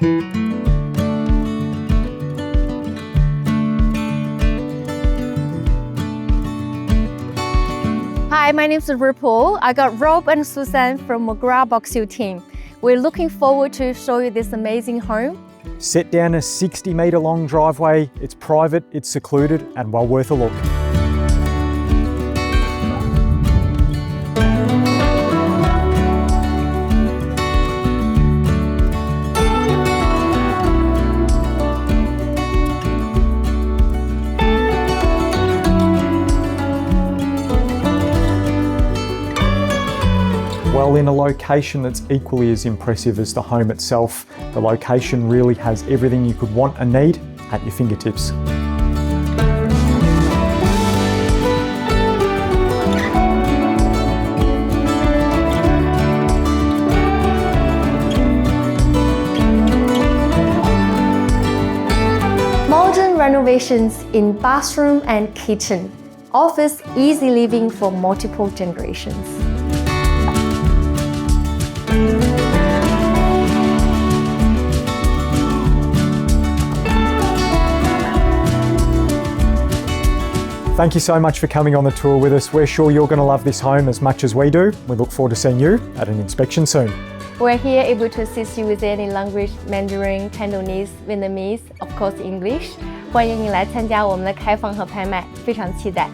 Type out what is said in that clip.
Hi, my name is Draped. I got Rob and Susan from McGrath Boxhill team. We're looking forward to show you this amazing home. Set down a 60-metre long driveway. It's private, it's secluded, and well worth a look. Well, in a location that's equally as impressive as the home itself, the location really has everything you could want and need at your fingertips. Modern renovations in bathroom and kitchen offers easy living for multiple generations. Thank you so much for coming on the tour with us. We're sure you're going to love this home as much as we do. We look forward to seeing you at an inspection soon. We're here able to assist you with any language, Mandarin, Cantonese, Vietnamese, of course English. 欢迎你来参加我们的开放和拍卖，非常期待。